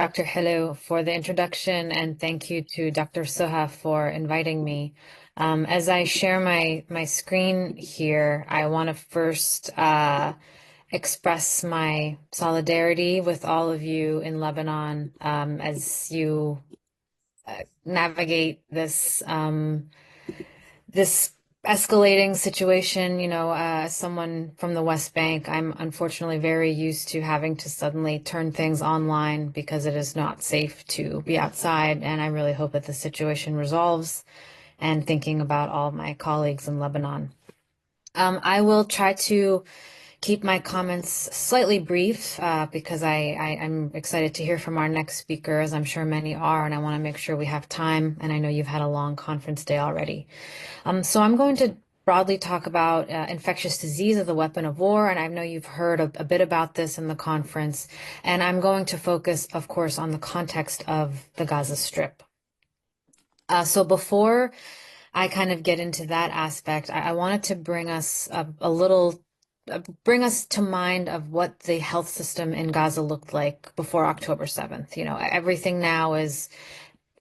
Dr. Hello, for the introduction, and thank you to Dr. Soha for inviting me. As I share my screen here, I want to first express my solidarity with all of you in Lebanon as you navigate this escalating situation. As someone from the West Bank, I'm unfortunately very used to having to suddenly turn things online because it is not safe to be outside. And I really hope that the situation resolves, and thinking about all my colleagues in Lebanon. I will try to keep my comments slightly brief because I'm excited to hear from our next speaker, as I'm sure many are, and I want to make sure we have time. And I know you've had a long conference day already. So I'm going to broadly talk about infectious disease as a weapon of war, and I know you've heard a bit about this in the conference, and I'm going to focus, of course, on the context of the Gaza Strip. So before I kind of get into that aspect, I wanted to bring us bring us to mind of what the health system in Gaza looked like before October 7th. Everything now is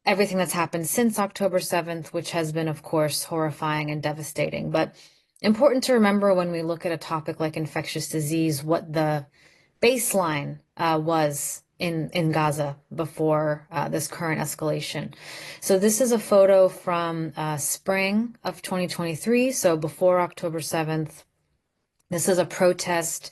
everything that's happened since October 7th, which has been, of course, horrifying and devastating. But important to remember when we look at a topic like infectious disease, what the baseline was in Gaza before this current escalation. So this is a photo from spring of 2023, so before October 7th. This is a protest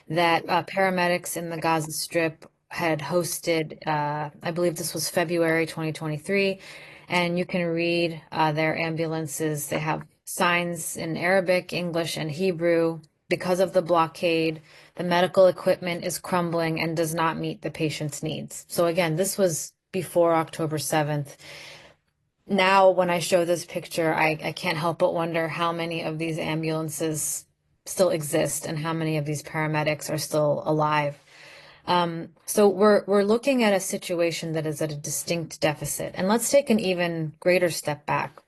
that paramedics in the Gaza Strip had hosted. I believe this was February 2023, and you can read their ambulances. They have signs in Arabic, English, and Hebrew. Because of the blockade, the medical equipment is crumbling and does not meet the patient's needs. So again, this was before October 7th. Now, when I show this picture, I can't help but wonder how many of these ambulances still exist and how many of these paramedics are still alive. So we're looking at a situation that is at a distinct deficit. And let's take an even greater step back.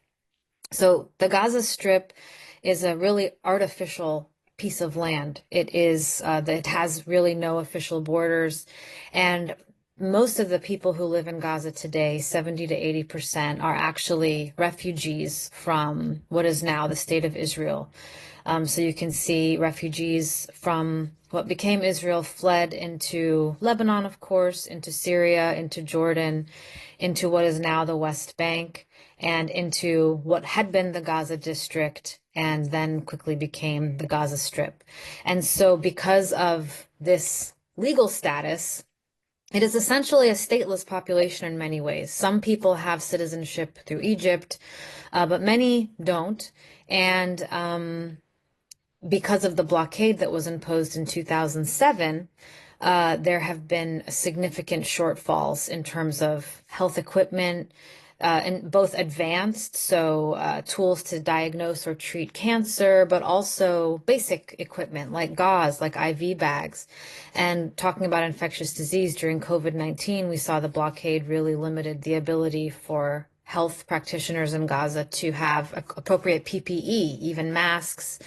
So the Gaza Strip is a really artificial piece of land. It has really no official borders, and most of the people who live in Gaza today, 70 to 80%, are actually refugees from what is now the state of Israel. So you can see refugees from what became Israel fled into Lebanon, of course, into Syria, into Jordan, into what is now the West Bank, and into what had been the Gaza district and then quickly became the Gaza Strip. And so because of this legal status, it is essentially a stateless population in many ways. Some people have citizenship through Egypt, but many don't. And because of the blockade that was imposed in 2007, there have been significant shortfalls in terms of health equipment, and both advanced, so tools to diagnose or treat cancer, but also basic equipment like gauze, like IV bags. And talking about infectious disease during COVID-19, we saw the blockade really limited the ability for health practitioners in Gaza to have appropriate PPE, even masks,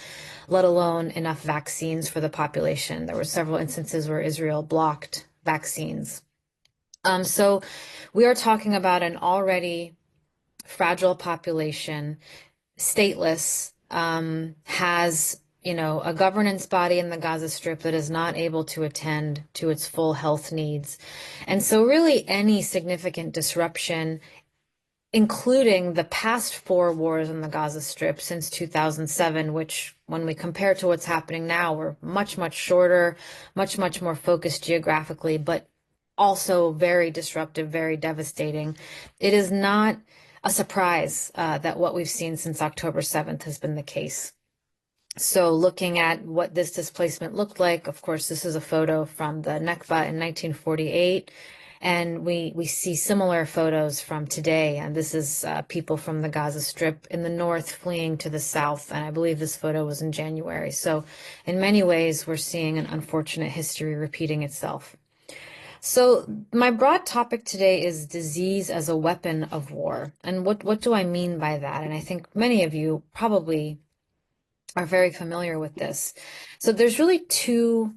let alone enough vaccines for the population. There were several instances where Israel blocked vaccines. So we are talking about an already fragile population, stateless, has, a governance body in the Gaza Strip that is not able to attend to its full health needs. And so really any significant disruption, including the past 4 wars in the Gaza Strip since 2007, which when we compare to what's happening now, were much, much shorter, much, much more focused geographically, but also very disruptive, very devastating. It is not a surprise that what we've seen since October 7th has been the case. So looking at what this displacement looked like, of course, this is a photo from the Nakba in 1948. And we see similar photos from today. And this is people from the Gaza Strip in the north fleeing to the south. And I believe this photo was in January. So in many ways, we're seeing an unfortunate history repeating itself. So my broad topic today is disease as a weapon of war. And what do I mean by that? And I think many of you probably are very familiar with this. So there's really two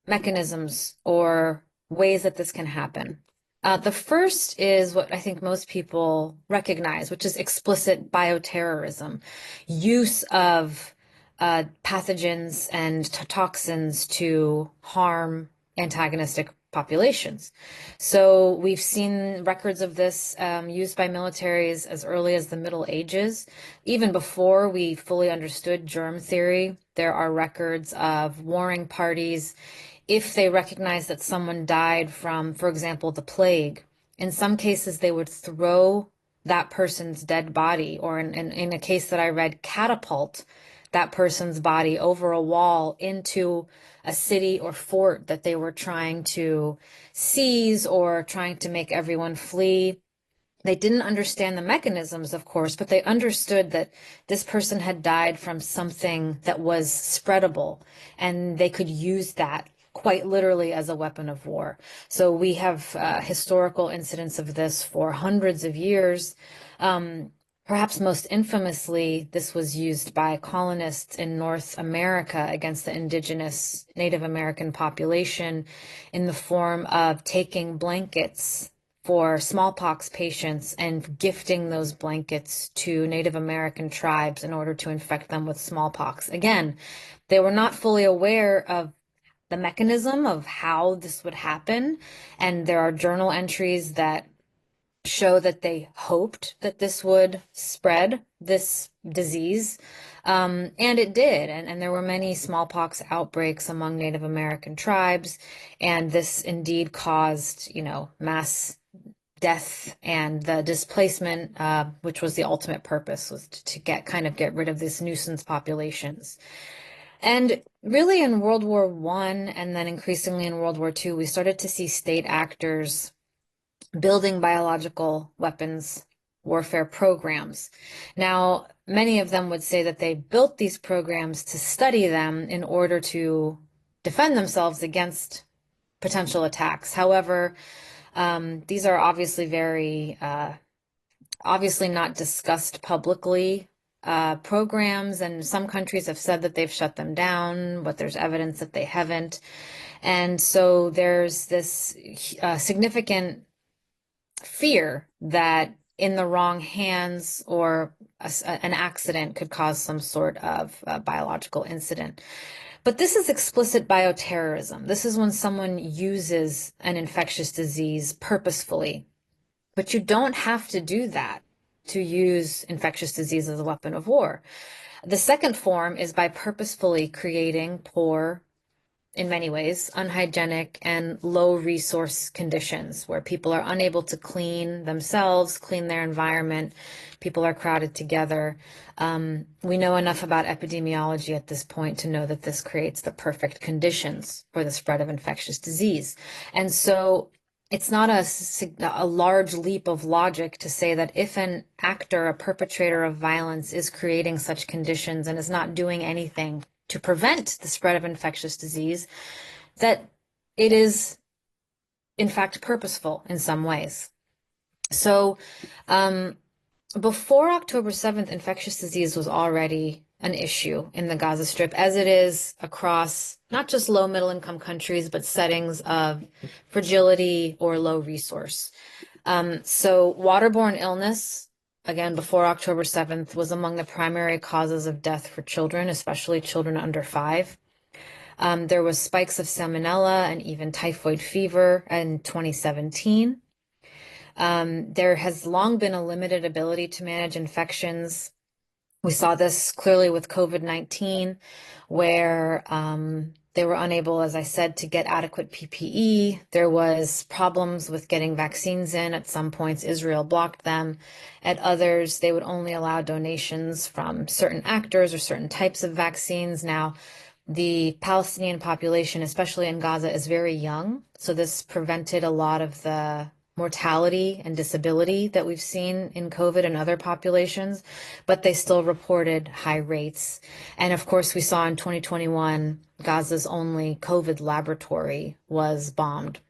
mechanisms or ways that this can happen. The first is what I think most people recognize, which is explicit bioterrorism, use of pathogens and toxins to harm antagonistic populations. So we've seen records of this used by militaries as early as the Middle Ages. Even before we fully understood germ theory, there are records of warring parties if they recognize that someone died from, for example, the plague. In some cases, they would throw that person's dead body, or in a case that I read, catapult that person's body over a wall into a city or fort that they were trying to seize or trying to make everyone flee. They didn't understand the mechanisms, of course, but they understood that this person had died from something that was spreadable, and they could use that quite literally as a weapon of war. So we have historical incidents of this for hundreds of years. Perhaps most infamously, this was used by colonists in North America against the indigenous Native American population in the form of taking blankets for smallpox patients and gifting those blankets to Native American tribes in order to infect them with smallpox. Again, they were not fully aware of the mechanism of how this would happen. And there are journal entries that show that they hoped that this would spread this disease. And it did. And there were many smallpox outbreaks among Native American tribes. And this indeed caused, mass death and the displacement, which was the ultimate purpose, was to get rid of this nuisance populations. And really in World War I and then increasingly in World War II, we started to see state actors building biological weapons warfare programs. Now, many of them would say that they built these programs to study them in order to defend themselves against potential attacks. However, these are obviously obviously not discussed publicly programs, and some countries have said that they've shut them down, but there's evidence that they haven't. And so there's this significant fear that in the wrong hands or an accident could cause some sort of biological incident. But this is explicit bioterrorism. This is when someone uses an infectious disease purposefully. But you don't have to do that to use infectious disease as a weapon of war. The second form is by purposefully creating poor, in many ways, unhygienic and low resource conditions where people are unable to clean themselves, clean their environment. People are crowded together. We know enough about epidemiology at this point to know that this creates the perfect conditions for the spread of infectious disease. And so it's not a large leap of logic to say that if an actor, a perpetrator of violence, is creating such conditions and is not doing anything to prevent the spread of infectious disease, that it is, in fact, purposeful in some ways. So before October 7th, infectious disease was already an issue in the Gaza Strip, as it is across not just low middle income countries, but settings of fragility or low resource. So waterborne illness, again, before October 7th, was among the primary causes of death for children, especially children under 5. There was spikes of salmonella and even typhoid fever in 2017. There has long been a limited ability to manage infections. We saw this clearly with COVID-19, where they were unable, as I said, to get adequate PPE. There was problems with getting vaccines in. At some points, Israel blocked them. At others, they would only allow donations from certain actors or certain types of vaccines. Now, the Palestinian population, especially in Gaza, is very young. So this prevented a lot of the mortality and disability that we've seen in COVID and other populations, but they still reported high rates. And of course, we saw in 2021, Gaza's only COVID laboratory was bombed.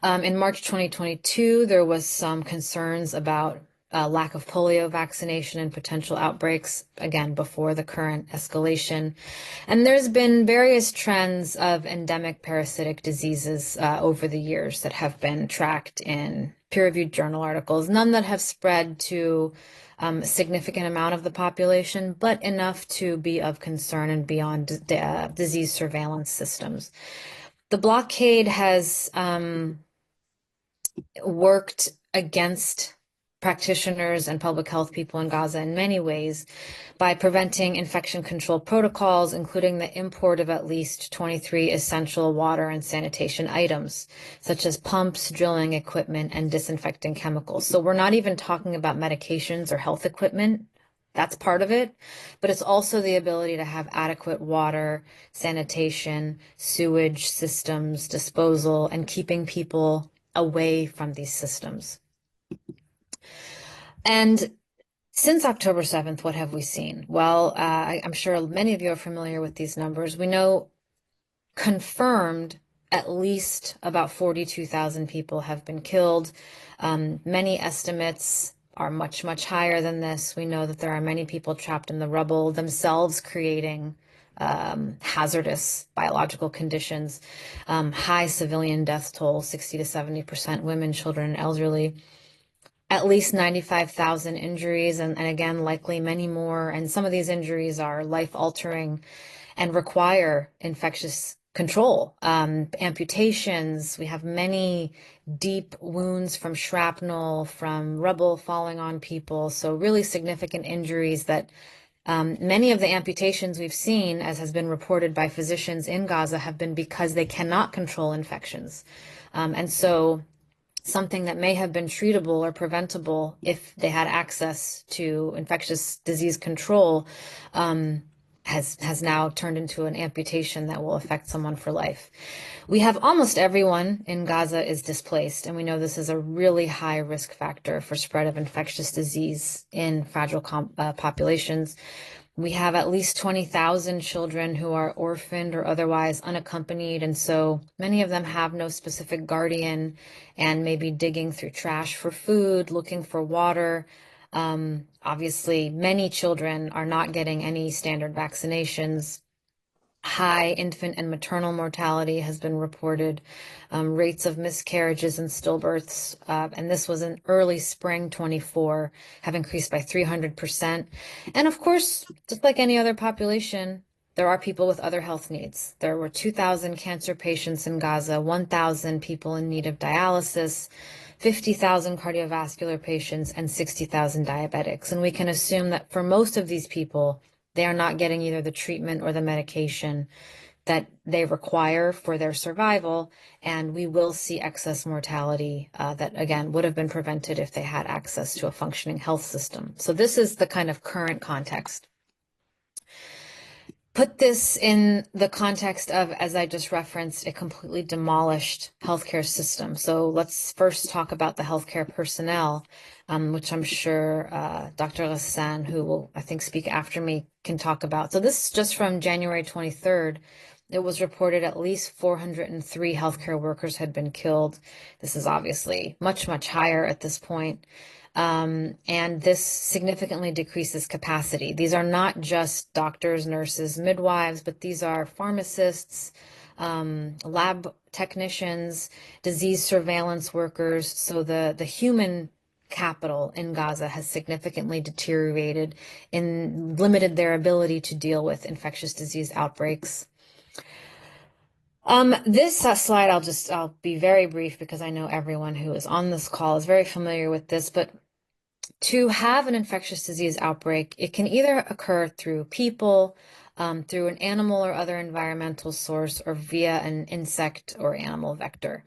In March 2022, there was some concerns about lack of polio vaccination and potential outbreaks, again, before the current escalation. And there's been various trends of endemic parasitic diseases over the years that have been tracked in peer-reviewed journal articles, none that have spread to a significant amount of the population, but enough to be of concern and beyond disease surveillance systems. The blockade has worked against practitioners and public health people in Gaza in many ways by preventing infection control protocols, including the import of at least 23 essential water and sanitation items, such as pumps, drilling equipment, and disinfecting chemicals. So we're not even talking about medications or health equipment. That's part of it, but it's also the ability to have adequate water, sanitation, sewage systems, disposal, and keeping people away from these systems. And since October 7th, what have we seen? Well, I'm sure many of you are familiar with these numbers. We know confirmed at least about 42,000 people have been killed. Many estimates are much, much higher than this. We know that there are many people trapped in the rubble themselves, creating hazardous biological conditions, high civilian death toll, 60 to 70% women, children, and elderly. At least 95,000 injuries, and again, likely many more. And some of these injuries are life-altering and require infectious control. Amputations, we have many deep wounds from shrapnel, from rubble falling on people. So really significant injuries that many of the amputations we've seen, as has been reported by physicians in Gaza, have been because they cannot control infections. And so something that may have been treatable or preventable if they had access to infectious disease control has now turned into an amputation that will affect someone for life. We have almost everyone in Gaza is displaced, and we know this is a really high risk factor for spread of infectious disease in fragile populations. We have at least 20,000 children who are orphaned or otherwise unaccompanied, and so many of them have no specific guardian and may be digging through trash for food, looking for water. Obviously, many children are not getting any standard vaccinations. High infant and maternal mortality has been reported, rates of miscarriages and stillbirths, and this was in early spring 24, have increased by 300%. And of course, just like any other population, there are people with other health needs. There were 2,000 cancer patients in Gaza, 1,000 people in need of dialysis, 50,000 cardiovascular patients, and 60,000 diabetics. And we can assume that for most of these people, they are not getting either the treatment or the medication that they require for their survival, and we will see excess mortality that, again, would have been prevented if they had access to a functioning health system. So this is the kind of current context. Put this in the context of, as I just referenced, a completely demolished healthcare system. So let's first talk about the healthcare personnel, which I'm sure Dr. Ghassan, who will, I think, speak after me, can talk about. So this is just from January 23rd. It was reported at least 403 healthcare workers had been killed. This is obviously much, much higher at this point. And this significantly decreases capacity. These are not just doctors, nurses, midwives, but these are pharmacists, lab technicians, disease surveillance workers. So the human capital in Gaza has significantly deteriorated and limited their ability to deal with infectious disease outbreaks. This slide, I'll be very brief because I know everyone who is on this call is very familiar with this, but to have an infectious disease outbreak, it can either occur through people, through an animal or other environmental source, or via an insect or animal vector.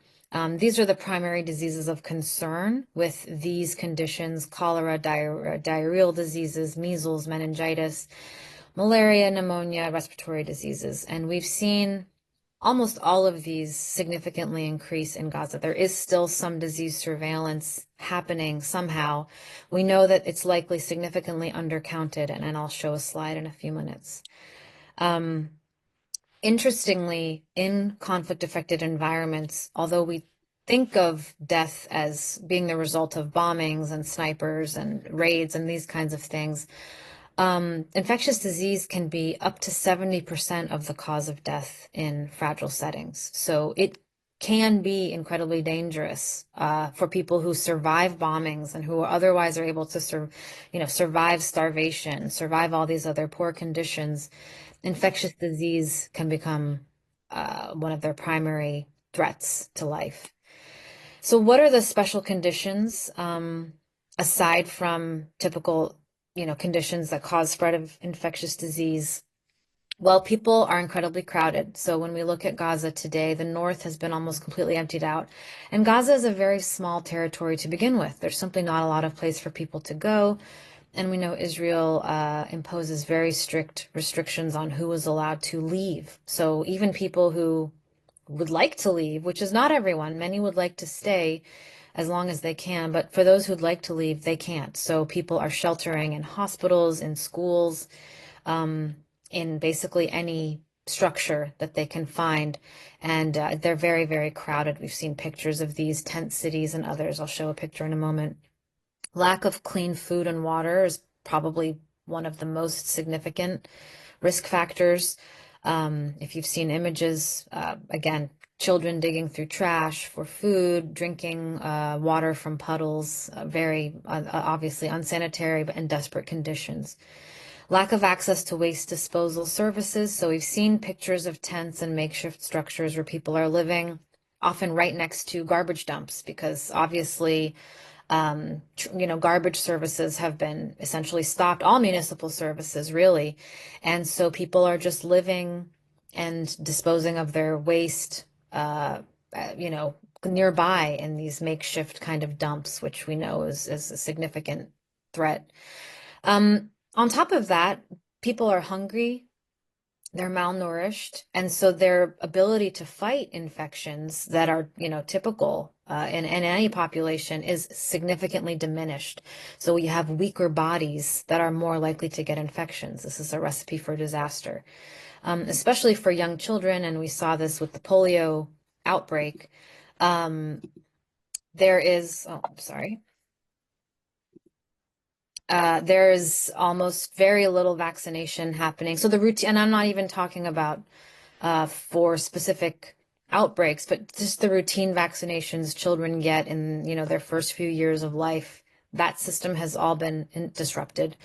These are the primary diseases of concern with these conditions: cholera, diarrheal diseases, measles, meningitis, malaria, pneumonia, respiratory diseases. And we've seen almost all of these significantly increase in Gaza. There is still some disease surveillance happening somehow. We know that it's likely significantly undercounted, and I'll show a slide in a few minutes. Interestingly, in conflict-affected environments, although we think of death as being the result of bombings and snipers and raids and these kinds of things. Infectious disease can be up to 70% of the cause of death in fragile settings. So it can be incredibly dangerous for people who survive bombings and who otherwise are able to survive starvation, survive all these other poor conditions. Infectious disease can become one of their primary threats to life. So, what are the special conditions aside from typical, conditions that cause spread of infectious disease? Well, people are incredibly crowded. So when we look at Gaza today, the north has been almost completely emptied out. And Gaza is a very small territory to begin with. There's simply not a lot of place for people to go. And we know Israel imposes very strict restrictions on who is allowed to leave. So even people who would like to leave, which is not everyone, many would like to stay as long as they can, but for those who'd like to leave, they can't. So people are sheltering in hospitals, in schools, um, in basically any structure that they can find. And they're very, very crowded. We've seen pictures of these tent cities and others. I'll show a picture in a moment. Lack of clean food and water is probably one of the most significant risk factors. If you've seen images, again, children digging through trash for food, drinking water from puddles, very obviously unsanitary but in desperate conditions. Lack of access to waste disposal services. So we've seen pictures of tents and makeshift structures where people are living, often right next to garbage dumps, because obviously, garbage services have been essentially stopped, all municipal services really. And so people are just living and disposing of their waste, nearby in these makeshift kind of dumps, which we know is a significant threat. On top of that, people are hungry, they're malnourished, and so their ability to fight infections that are, typical in any population is significantly diminished. So we have weaker bodies that are more likely to get infections. This is a recipe for disaster, especially for young children, and we saw this with the polio outbreak. Um, there is, oh, I'm sorry. There's almost very little vaccination happening. So the routine, and I'm not even talking about for specific outbreaks, but just the routine vaccinations children get in, their first few years of life. That system has all been disrupted.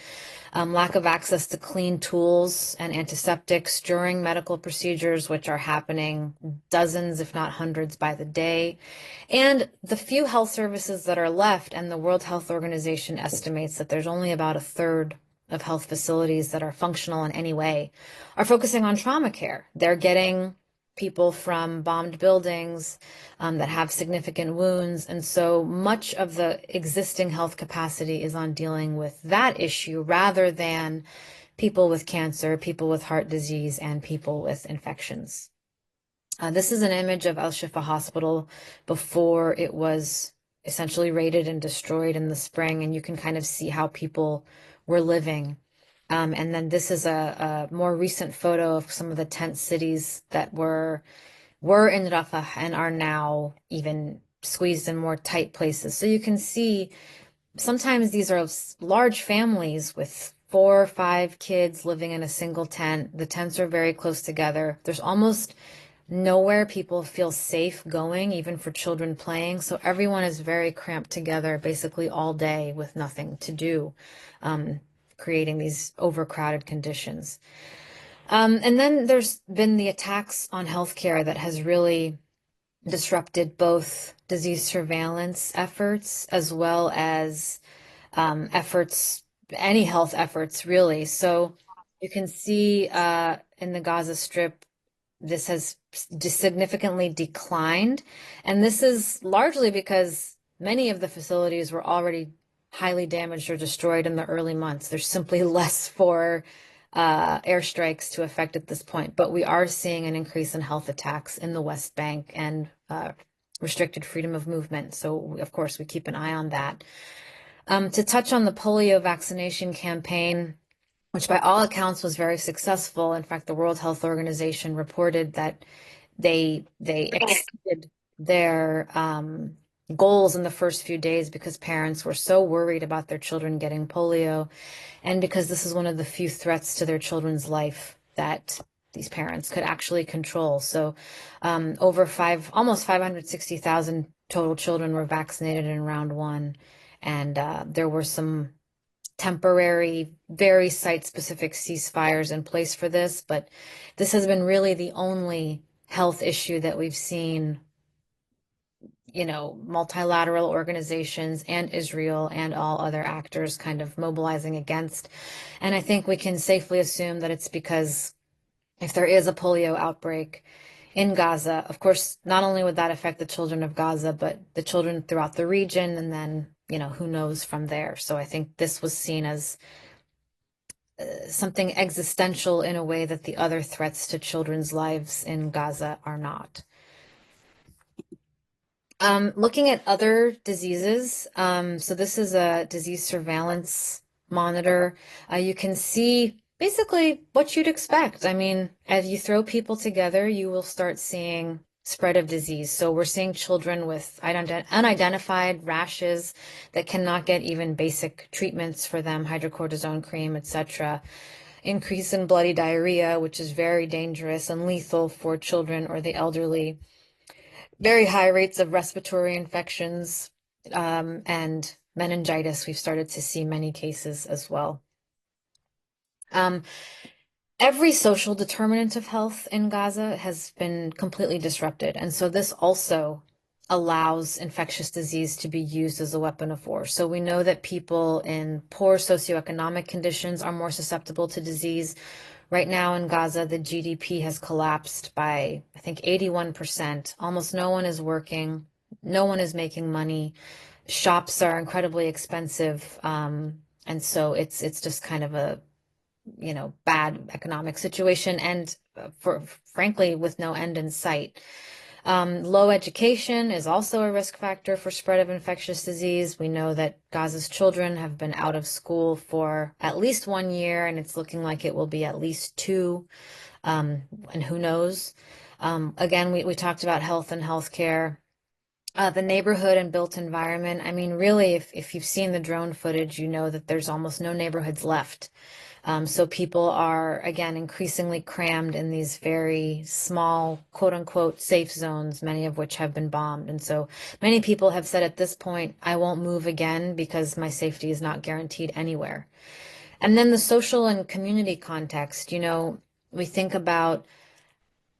Lack of access to clean tools and antiseptics during medical procedures, which are happening dozens, if not hundreds, by the day. And the few health services that are left, and the World Health Organization estimates that there's only about a third of health facilities that are functional in any way, are focusing on trauma care. They're getting people from bombed buildings that have significant wounds. And so much of the existing health capacity is on dealing with that issue rather than people with cancer, people with heart disease, and people with infections. This is an image of Al Shifa Hospital before it was essentially raided and destroyed in the spring, and you can kind of see how people were living. And then this is a more recent photo of some of the tent cities that were in Rafah and are now even squeezed in more tight places. So you can see sometimes these are large families with 4 or 5 kids living in a single tent. The tents are very close together. There's almost nowhere people feel safe going, even for children playing. So everyone is very cramped together basically all day with nothing to do, creating these overcrowded conditions. And then there's been the attacks on healthcare that has really disrupted both disease surveillance efforts as well as efforts, any health efforts really. So you can see in the Gaza Strip, this has significantly declined. And this is largely because many of the facilities were already highly damaged or destroyed in the early months. There's simply less for airstrikes to affect at this point. But we are seeing an increase in health attacks in the West Bank and restricted freedom of movement. So, of course, we keep an eye on that. To touch on the polio vaccination campaign, which by all accounts was very successful. In fact, the World Health Organization reported that they exceeded their goals in the first few days because parents were so worried about their children getting polio, and because this is one of the few threats to their children's life that these parents could actually control. So almost 560,000 total children were vaccinated in round one, and there were some temporary, very site-specific ceasefires in place for this, but this has been really the only health issue that we've seen, multilateral organizations and Israel and all other actors kind of mobilizing against. And I think we can safely assume that it's because if there is a polio outbreak in Gaza, of course, not only would that affect the children of Gaza, but the children throughout the region, and then, who knows from there. So I think this was seen as something existential in a way that the other threats to children's lives in Gaza are not. Looking at other diseases, so this is a disease surveillance monitor. You can see basically what you'd expect. I mean, as you throw people together, you will start seeing spread of disease. So we're seeing children with unidentified rashes that cannot get even basic treatments for them, hydrocortisone cream, etc. Increase in bloody diarrhea, which is very dangerous and lethal for children or the elderly. Very high rates of respiratory infections, and meningitis. We've started to see many cases as well. Um, every social determinant of health in Gaza has been completely disrupted. And so this also allows infectious disease to be used as a weapon of war. So we know that people in poor socioeconomic conditions are more susceptible to disease. Right now in Gaza, the GDP has collapsed by, I think, 81%. Almost no one is working. No one is making money. Shops are incredibly expensive. And so it's just kind of a, bad economic situation, and frankly, with no end in sight. Low education is also a risk factor for spread of infectious disease. We know that Gaza's children have been out of school for at least 1 year, and it's looking like it will be at least two, and who knows. Again, we talked about health and healthcare. The neighborhood and built environment. I mean, really, if you've seen the drone footage, you know that there's almost no neighborhoods left. So people are, again, increasingly crammed in these very small, quote unquote, safe zones, many of which have been bombed. And so many people have said at this point, I won't move again because my safety is not guaranteed anywhere. And then the social and community context, we think about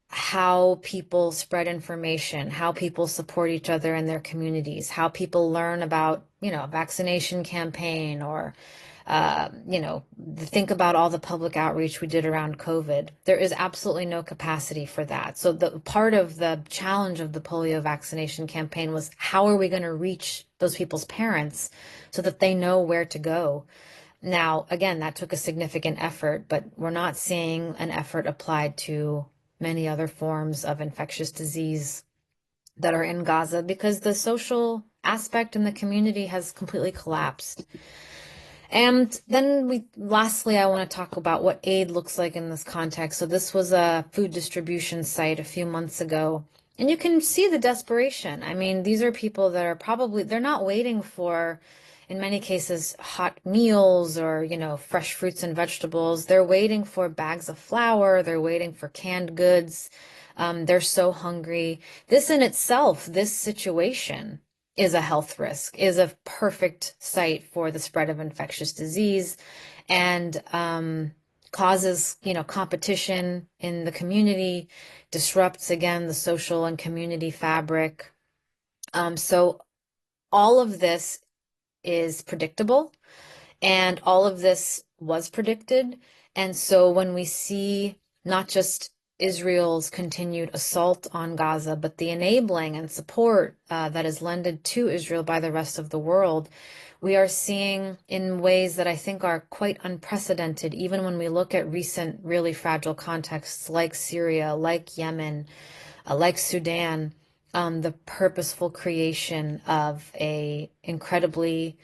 how people spread information, how people support each other in their communities, how people learn about, a vaccination campaign, or, think about all the public outreach we did around COVID. There is absolutely no capacity for that. So the part of the challenge of the polio vaccination campaign was, how are we going to reach those people's parents so that they know where to go? Now, again, that took a significant effort, but we're not seeing an effort applied to many other forms of infectious disease that are in Gaza because the social aspect in the community has completely collapsed. And then lastly, I want to talk about what aid looks like in this context. So this was a food distribution site a few months ago, and you can see the desperation. I mean, these are people that are they're not waiting for, in many cases, hot meals or, fresh fruits and vegetables. They're waiting for bags of flour. They're waiting for canned goods. They're so hungry. This in itself, this situation is a health risk, is a perfect site for the spread of infectious disease, and causes, competition in the community, disrupts, again, the social and community fabric. So all of this is predictable, and all of this was predicted. And so when we see not just Israel's continued assault on Gaza, but the enabling and support that is lended to Israel by the rest of the world, we are seeing in ways that I think are quite unprecedented, even when we look at recent really fragile contexts like Syria, like Yemen, like Sudan, the purposeful creation of a incredibly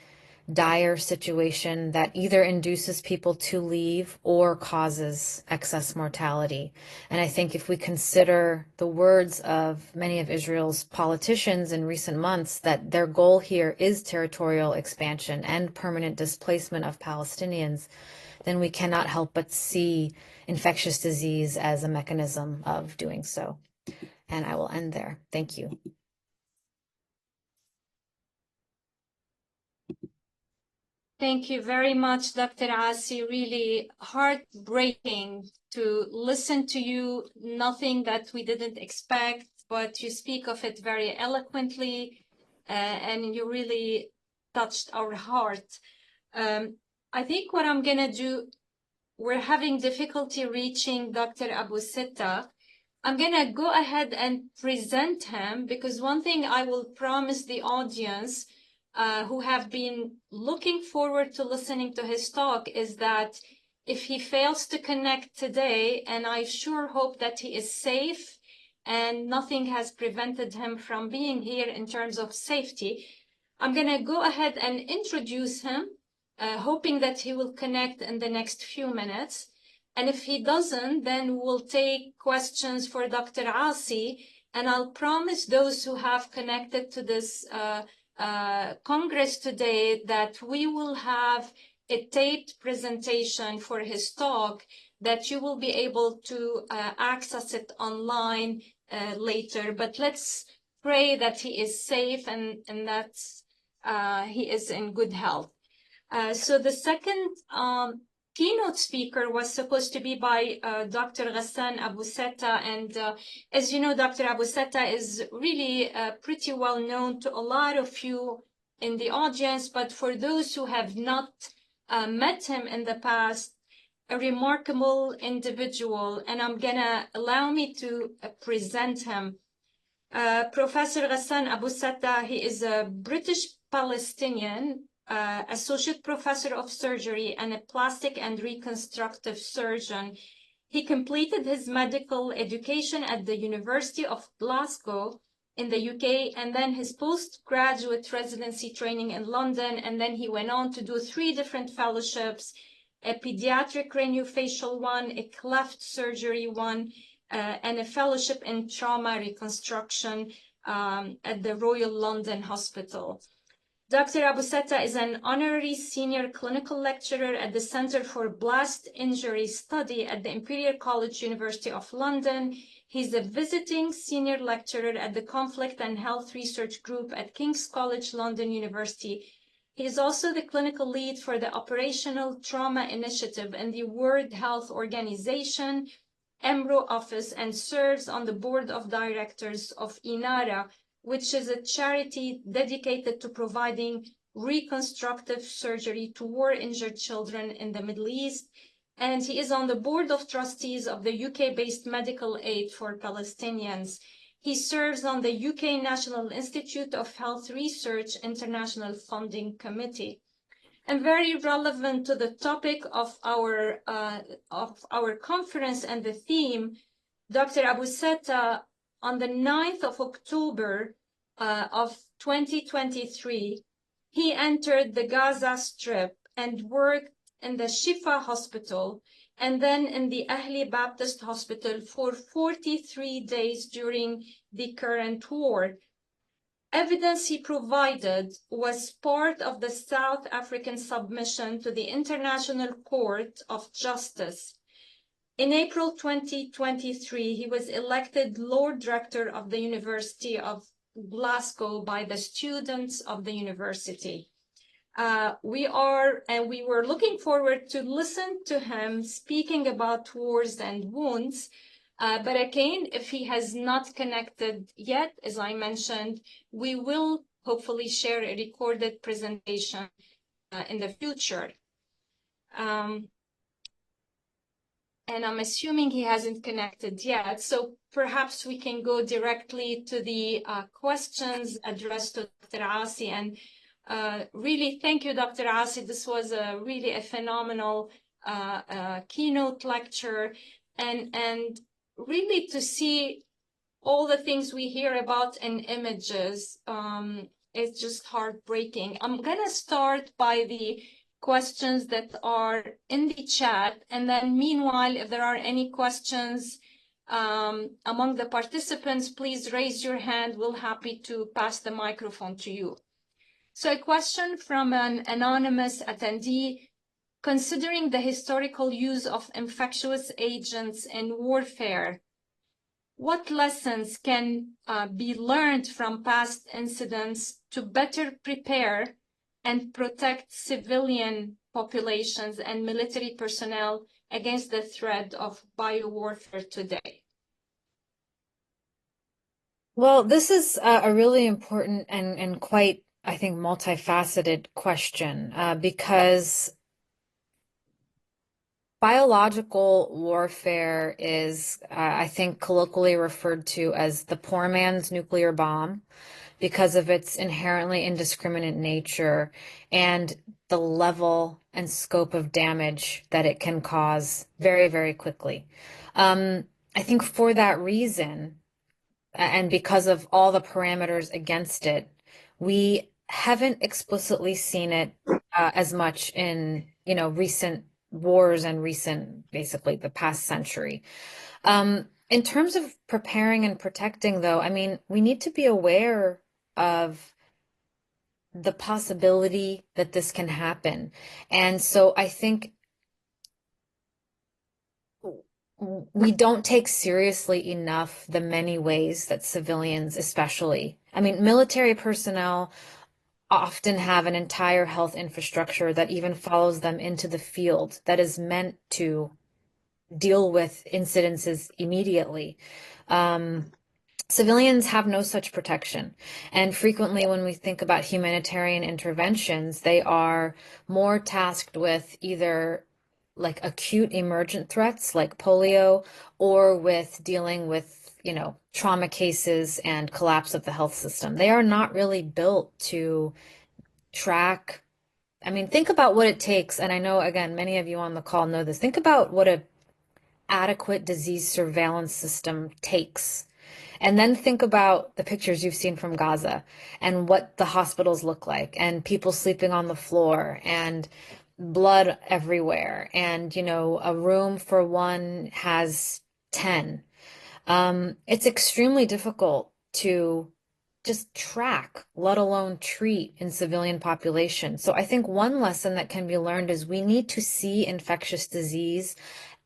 dire situation that either induces people to leave or causes excess mortality. And I think if we consider the words of many of Israel's politicians in recent months, that their goal here is territorial expansion and permanent displacement of Palestinians, then we cannot help but see infectious disease as a mechanism of doing so. And I will end there. Thank you. Thank you very much, Dr. Asi. Really heartbreaking to listen to you. Nothing that we didn't expect, but you speak of it very eloquently, and you really touched our heart. I think what I'm going to do, we're having difficulty reaching Dr. Abu Sitta. I'm going to go ahead and present him, because one thing I will promise the audience who have been looking forward to listening to his talk is that if he fails to connect today, and I sure hope that he is safe and nothing has prevented him from being here in terms of safety, I'm going to go ahead and introduce him, hoping that he will connect in the next few minutes. And if he doesn't, then we'll take questions for Dr. Asi, and I'll promise those who have connected to this Congress today that we will have a taped presentation for his talk that you will be able to access it online later. But let's pray that he is safe and that he is in good health. So the second keynote speaker was supposed to be by Dr. Ghassan Abu Setta. And as you know, Dr. Abu Setta is really pretty well known to a lot of you in the audience. But for those who have not met him in the past, a remarkable individual. And I'm going to allow me to present him. Professor Ghassan Abu Setta, he is a British Palestinian, associate professor of surgery and a plastic and reconstructive surgeon. He completed his medical education at the University of Glasgow in the UK, and then his postgraduate residency training in London, and then he went on to do 3 different fellowships, a pediatric craniofacial one, a cleft surgery one, and a fellowship in trauma reconstruction at the Royal London Hospital. Dr. Abu Setta is an honorary senior clinical lecturer at the Center for Blast Injury Study at the Imperial College University of London. He's a visiting senior lecturer at the Conflict and Health Research Group at King's College London University. He is also the clinical lead for the Operational Trauma Initiative in the World Health Organization EMRO office, and serves on the board of directors of Yara, which is a charity dedicated to providing reconstructive surgery to war-injured children in the Middle East. And he is on the board of trustees of the UK-based Medical Aid for Palestinians. He serves on the UK National Institute of Health Research International Funding Committee. And very relevant to the topic of our conference and the theme, Dr. Abu Setta, on the 9th of October of 2023, he entered the Gaza Strip and worked in the Shifa Hospital and then in the Ahli Baptist Hospital for 43 days during the current war. Evidence he provided was part of the South African submission to the International Court of Justice. In April 2023, he was elected Lord Rector of the University of Glasgow by the students of the university. We were looking forward to listen to him speaking about wars and wounds. But again, if he has not connected yet, as I mentioned, we will hopefully share a recorded presentation in the future. And I'm assuming he hasn't connected yet, so perhaps we can go directly to the questions addressed to Dr. Asi. And really, thank you, Dr. Asi. This was really a phenomenal keynote lecture, and really to see all the things we hear about in images It's just heartbreaking. I'm gonna start by the questions that are in the chat, and then meanwhile, if there are any questions among the participants, please raise your hand. We're happy to pass the microphone to you. So a question from an anonymous attendee: considering the historical use of infectious agents in warfare, what lessons can be learned from past incidents to better prepare and protect civilian populations and military personnel against the threat of biowarfare today? Well, this is a really important and quite, I think, multifaceted question because biological warfare is, I think, colloquially referred to as the poor man's nuclear bomb because of its inherently indiscriminate nature and the level and scope of damage that it can cause very, very quickly. I think for that reason, and because of all the parameters against it, we haven't explicitly seen it as much in, recent wars and recent, basically the past century. In terms of preparing and protecting, though, I mean, we need to be aware of the possibility that this can happen. And so I think we don't take seriously enough the many ways that civilians, especially, I mean, military personnel often have an entire health infrastructure that even follows them into the field that is meant to deal with incidences immediately. Civilians have no such protection. And frequently, when we think about humanitarian interventions, they are more tasked with either like acute emergent threats like polio or with dealing with, trauma cases and collapse of the health system. They are not really built to track. I mean, think about what it takes. And I know, again, many of you on the call know this. Think about what a adequate disease surveillance system takes. And then think about the pictures you've seen from Gaza and what the hospitals look like and people sleeping on the floor and blood everywhere. And, a room for one has 10. It's extremely difficult to just track, let alone treat in civilian population. So I think one lesson that can be learned is we need to see infectious disease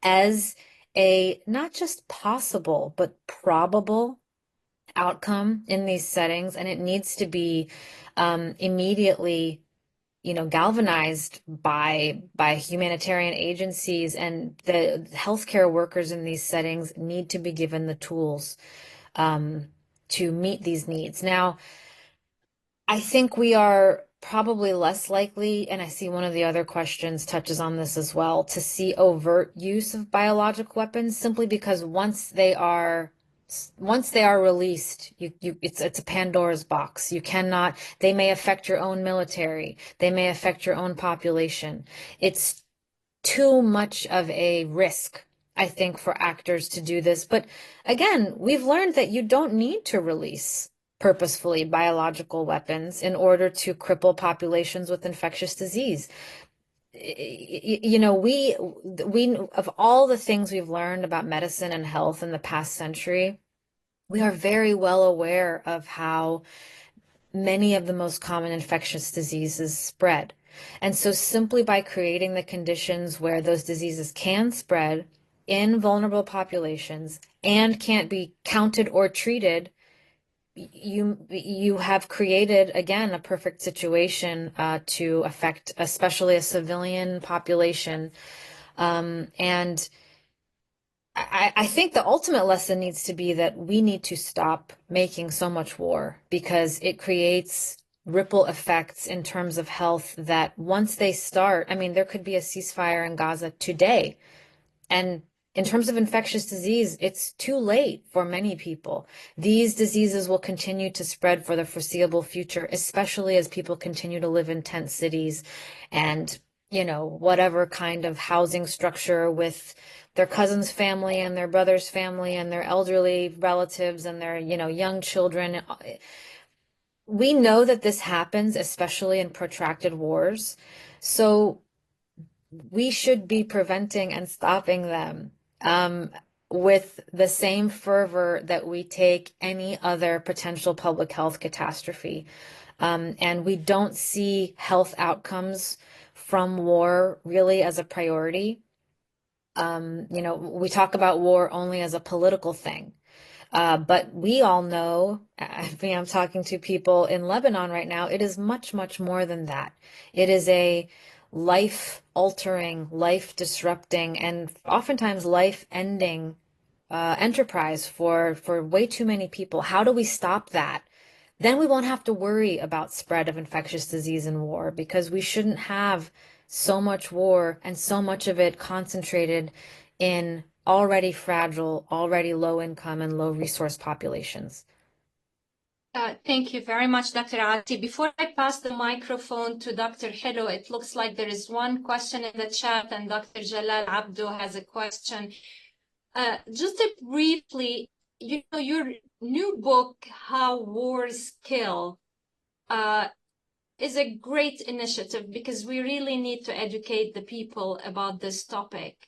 as a not just possible, but probable outcome in these settings. And it needs to be immediately, galvanized by humanitarian agencies, and the healthcare workers in these settings need to be given the tools to meet these needs. Now, I think we are probably less likely, and I see one of the other questions touches on this as well, to see overt use of biological weapons simply because once they are released, it's a Pandora's box. You cannot, they may affect your own military, they may affect your own population. It's too much of a risk, I think, for actors to do this. But again, we've learned that you don't need to release purposefully biological weapons in order to cripple populations with infectious disease. We of all the things we've learned about medicine and health in the past century, we are very well aware of how many of the most common infectious diseases spread. And so simply by creating the conditions where those diseases can spread in vulnerable populations and can't be counted or treated, you have created, again, a perfect situation to affect especially a civilian population. And I think the ultimate lesson needs to be that we need to stop making so much war because it creates ripple effects in terms of health that once they start, I mean, there could be a ceasefire in Gaza today. And in terms of infectious disease, it's too late for many people. These diseases will continue to spread for the foreseeable future, especially as people continue to live in tent cities and, whatever kind of housing structure with their cousin's family and their brother's family and their elderly relatives and their, young children. we know that this happens, especially in protracted wars. So we should be preventing and stopping them um, with the same fervor that we take any other potential public health catastrophe. And we don't see health outcomes from war really as a priority. We talk about war only as a political thing. But we all know, I mean, I'm talking to people in Lebanon right now, it is much, much more than that. It is a life altering, life disrupting, and oftentimes life ending enterprise for way too many people. How do we stop that? Then we won't have to worry about spread of infectious disease and war because we shouldn't have so much war and so much of it concentrated in already fragile, already low income and low resource populations. Thank you very much, Dr. Ati. Before I pass the microphone to Dr. Hello, it looks like there is one question in the chat, and Dr. Jalal Abdo has a question. Just to briefly, your new book, How Wars Kill, is a great initiative because we really need to educate the people about this topic.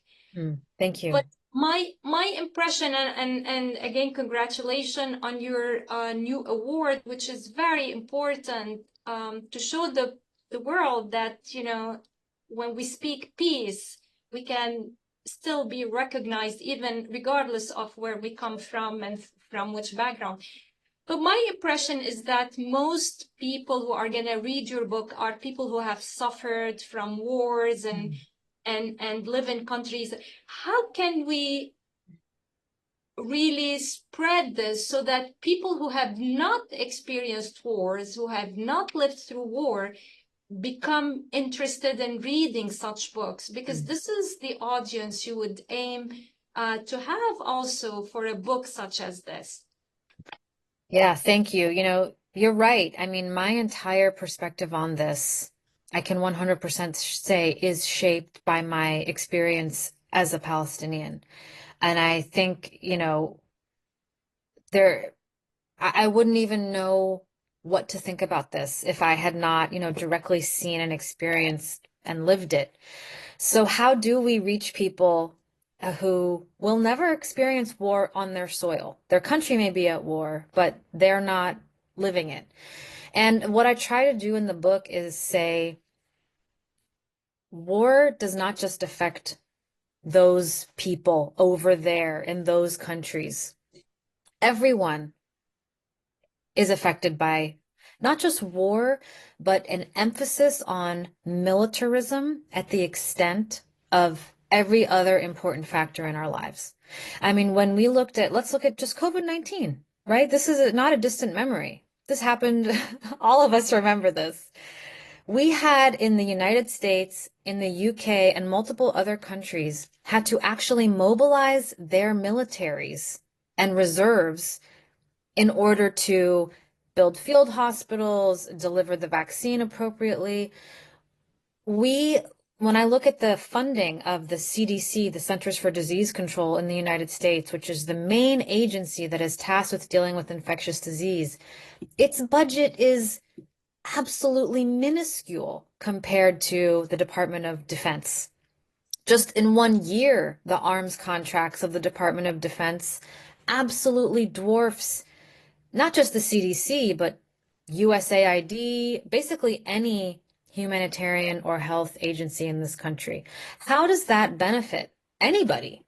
Thank you. But my impression, and again, congratulations on your new award, which is very important to show the world that, when we speak peace, we can still be recognized even regardless of where we come from and from which background. But my impression is that most people who are going to read your book are people who have suffered from wars and live in countries. How can we really spread this so that people who have not experienced wars, who have not lived through war, become interested in reading such books? Because this is the audience you would aim to have also for a book such as this. Yeah, thank you. You're right. I mean, my entire perspective on this, I can 100% say is shaped by my experience as a Palestinian. And I think, there, I wouldn't even know what to think about this if I had not, directly seen and experienced and lived it. So how do we reach people who will never experience war on their soil? Their country may be at war, but they're not living it. And what I try to do in the book is say, war does not just affect those people over there in those countries. Everyone is affected by not just war, but an emphasis on militarism at the extent of every other important factor in our lives. I mean, when we let's look at just COVID-19, right? This is not a distant memory. This happened, all of us remember this. We had in the United States, in the UK, and multiple other countries had to actually mobilize their militaries and reserves in order to build field hospitals, deliver the vaccine appropriately. When I look at the funding of the CDC, the Centers for Disease Control in the United States, which is the main agency that is tasked with dealing with infectious disease, its budget is absolutely minuscule compared to the Department of Defense. Just in 1 year, the arms contracts of the Department of Defense absolutely dwarfs not just the CDC, but USAID, basically any humanitarian or health agency in this country. How does that benefit anybody?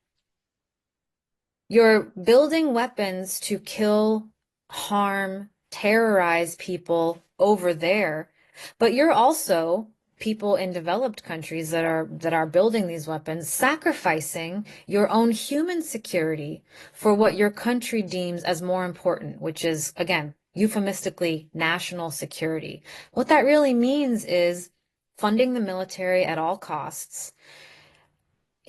You're building weapons to kill, harm, terrorize people over there, but you're also people in developed countries that are building these weapons, sacrificing your own human security for what your country deems as more important, which is, again, euphemistically national security. What that really means is funding the military at all costs,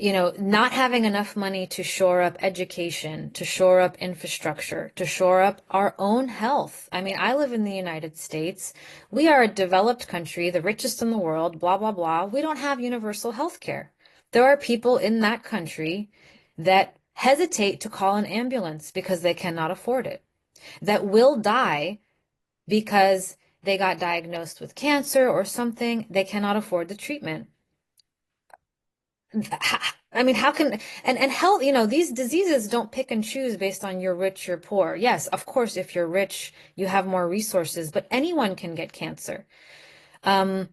not having enough money to shore up education, to shore up infrastructure, to shore up our own health. I mean, I live in the United States. We are a developed country, the richest in the world, blah, blah, blah. We don't have universal health care. There are people in that country that hesitate to call an ambulance because they cannot afford it, that will die because they got diagnosed with cancer or something, they cannot afford the treatment. I mean, how can, and health, you know, these diseases don't pick and choose based on you're rich, you're poor. Yes, of course, if you're rich, you have more resources, but anyone can get cancer. Um,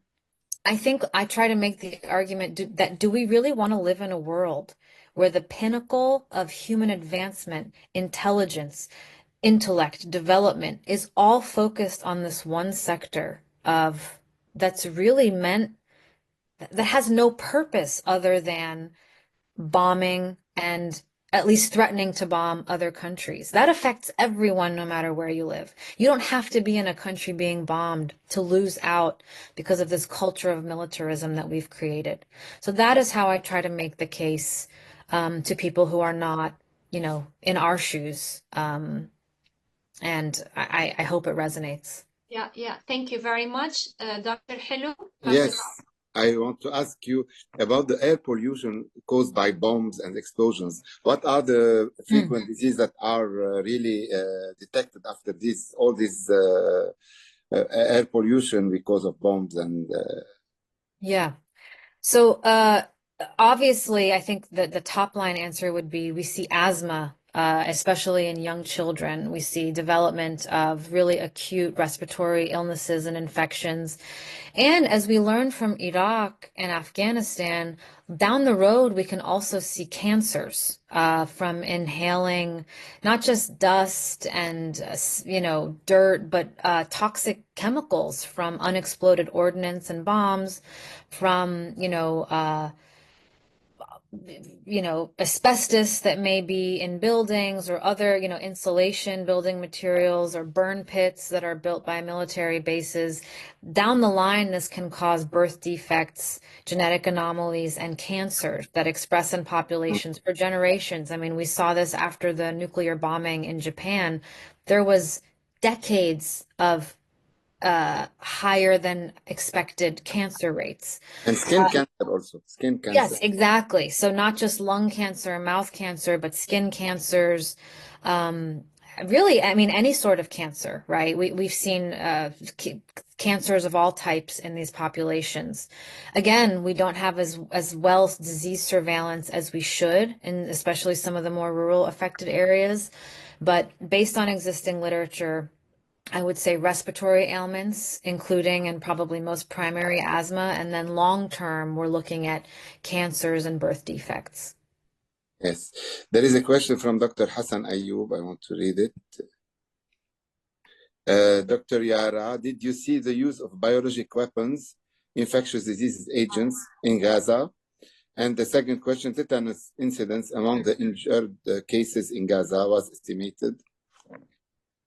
I think I try to make the argument that do we really want to live in a world where the pinnacle of human advancement, intelligence, intellect, development is all focused on this one sector of that's really meant that has no purpose other than bombing and at least threatening to bomb other countries. That affects everyone no matter where you live. You don't have to be in a country being bombed to lose out because of this culture of militarism that we've created. So that is how I try to make the case to people who are not, you know, in our shoes. And I hope it resonates. Yeah. Thank you very much. Dr. Hello. Yes, I want to ask you about the air pollution caused by bombs and explosions. What are the frequent diseases that are really detected after all this air pollution because of bombs and Yeah. So obviously, I think that the top line answer would be we see asthma, especially in young children. We see development of really acute respiratory illnesses and infections. And as we learned from Iraq and Afghanistan, down the road, we can also see cancers from inhaling not just dust and, you know, dirt, but toxic chemicals from unexploded ordnance and bombs, from, asbestos that may be in buildings or other, insulation building materials or burn pits that are built by military bases. Down the line, this can cause birth defects, genetic anomalies, and cancers that express in populations for generations. I mean, we saw this after the nuclear bombing in Japan. There was decades of higher than expected cancer rates. and skin cancer also, skin cancer. Yes, exactly. So not just lung cancer, mouth cancer, but skin cancers. Really, I mean, any sort of cancer, right? We've seen cancers of all types in these populations. Again, we don't have as well disease surveillance as we should, in especially some of the more rural affected areas. But based on existing literature, I would say respiratory ailments, including and probably most primary asthma, and then long term, we're looking at cancers and birth defects. Yes, there is a question from Dr. Hassan Ayub. I want to read it. Dr. Yara, did you see the use of biologic weapons, infectious diseases agents in Gaza? And the second question, tetanus incidence among the injured cases in Gaza was estimated.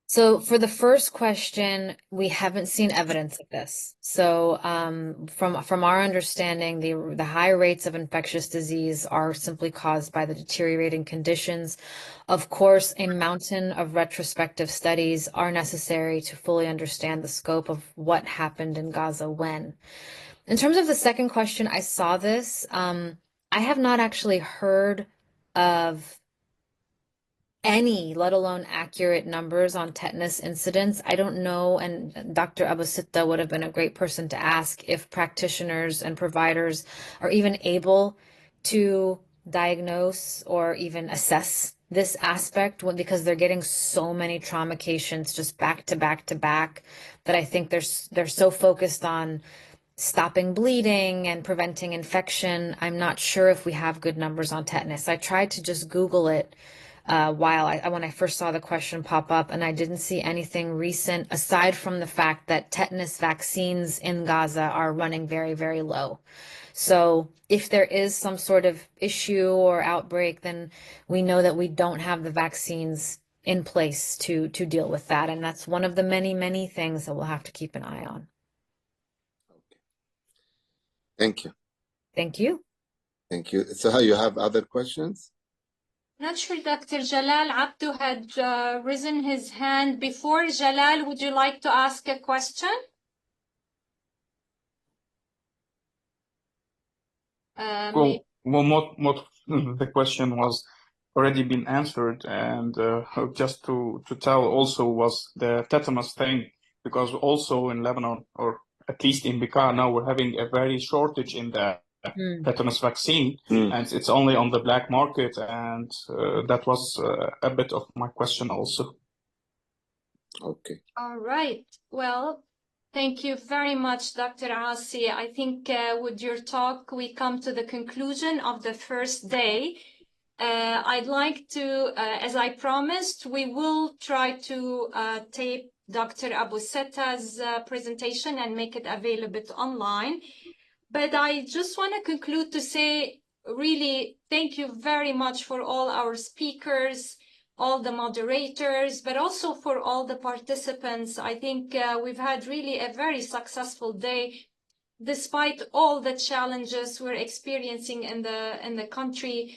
So for the first question, we haven't seen evidence of this. So from our understanding, the high rates of infectious disease are simply caused by the deteriorating conditions. Of course, a mountain of retrospective studies are necessary to fully understand the scope of what happened in Gaza when. In terms of the second question, I saw this. I have not actually heard of any, let alone accurate numbers on tetanus incidents. I don't know, and Dr. Abu Sitta would have been a great person to ask if practitioners and providers are even able to diagnose or even assess this aspect because they're getting so many traumacations just back to back to back that I think they're so focused on stopping bleeding and preventing infection. I'm not sure if we have good numbers on tetanus. I tried to just Google it when I first saw the question pop up, and I didn't see anything recent aside from the fact that tetanus vaccines in Gaza are running very, very low. So if there is some sort of issue or outbreak, then we know that we don't have the vaccines in place to deal with that. And that's one of the many, many things that we'll have to keep an eye on. Thank you. Thank you. Thank you. So you have other questions? Not sure Dr. Jalal Abdu had risen his hand before. Jalal, would you like to ask a question? Well, most the question was already been answered, and just to tell also was the tetanus thing. because also in Lebanon, or at least in Bekaa now, we're having a very shortage in the tetanus vaccine, and it's only on the black market, and that was a bit of my question also. Okay. All right. Well, thank you very much, Dr. Asi. I think with your talk, we come to the conclusion of the first day. I'd like to, as I promised, we will try to tape Dr. Abu Setta's presentation and make it available online. But I just want to conclude to say, really, thank you very much for all our speakers, all the moderators, but also for all the participants. I think we've had really a very successful day, despite all the challenges we're experiencing in the country.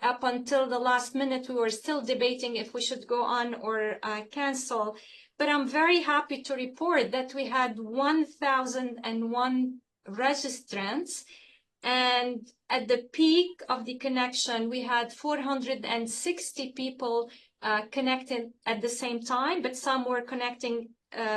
Up until the last minute, we were still debating if we should go on or cancel. But I'm very happy to report that we had 1,001 registrants. And at the peak of the connection, we had 460 people connected at the same time, but some were connecting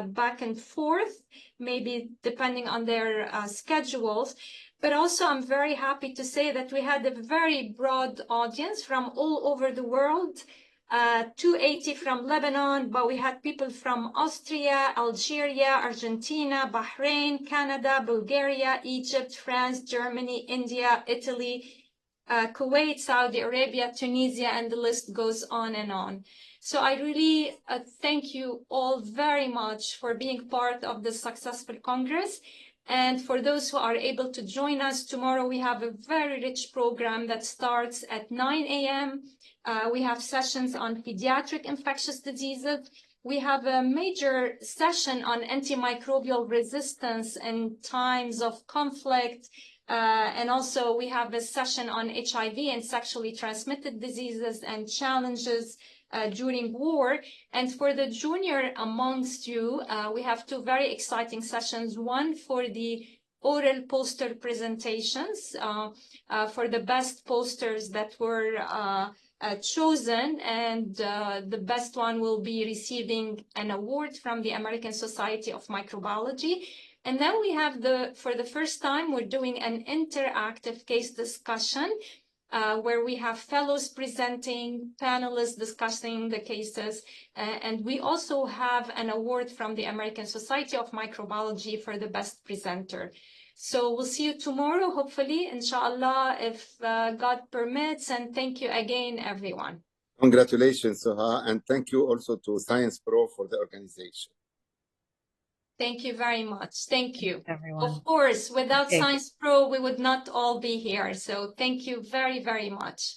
back and forth, maybe depending on their schedules. But also, I'm very happy to say that we had a very broad audience from all over the world, 280 from Lebanon, but we had people from Austria, Algeria, Argentina, Bahrain, Canada, Bulgaria, Egypt, France, Germany, India, Italy, Kuwait, Saudi Arabia, Tunisia, and the list goes on and on. So I really thank you all very much for being part of this successful Congress. And for those who are able to join us tomorrow, we have a very rich program that starts at 9 a.m. We have sessions on pediatric infectious diseases. We have a major session on antimicrobial resistance in times of conflict. And also we have a session on HIV and sexually transmitted diseases and challenges during war. And for the junior amongst you, we have two very exciting sessions. One for the oral poster presentations for the best posters that were chosen, and the best one will be receiving an award from the American Society of Microbiology. And then we have for the first time, we're doing an interactive case discussion where we have fellows presenting, panelists discussing the cases, and we also have an award from the American Society of Microbiology for the best presenter. So we'll see you tomorrow, hopefully, inshallah, if God permits, and thank you again, everyone. Congratulations, Soha, and thank you also to Science Pro for the organization. Thank you very much. Thank you. Everyone. Of course, without Science Pro, we would not all be here. So thank you very, very much.